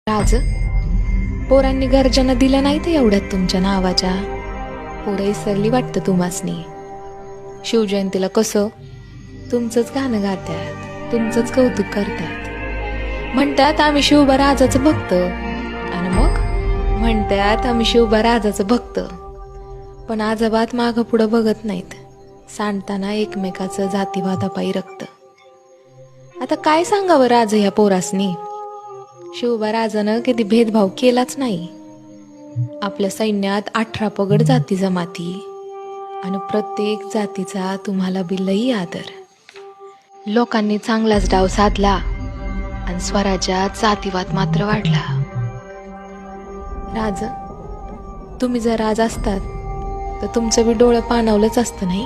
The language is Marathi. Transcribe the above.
राज, पोरांनी गर्जना दिल्या नाही तर एवढ्यात तुमच्या नावाच्या. पोरं इसरली वाटतं तुम्हासनी. शिवजयंतीला कसं तुमचंच गाणं गातात, तुमचंच कौतुक करतात. म्हणतात आम्ही शिवबा राजाचं भक्त, आणि मग म्हणतात आम्ही शिवबा राजाचं भक्त. पण आजोबात मागं पुढं बघत नाहीत, सांडताना एकमेकाचं जातीवादापायी रक्त. आता काय सांगावं राज ह्या पोरासनी. शिवबा राजानं कधी भेदभाव केलाच नाही. आपल्या सैन्यात 18 पगड जाती जमाती, आणि प्रत्येक जातीचा तुम्हाला बी लई आदर. लोकांनी चांगलाच डाव साधला, आणि स्वराज्यात जातीवाद मात्र वाढला. राज, तुम्ही जर राज असतात तर तुमचं बी डोळं पाणावलंच असतं नाही.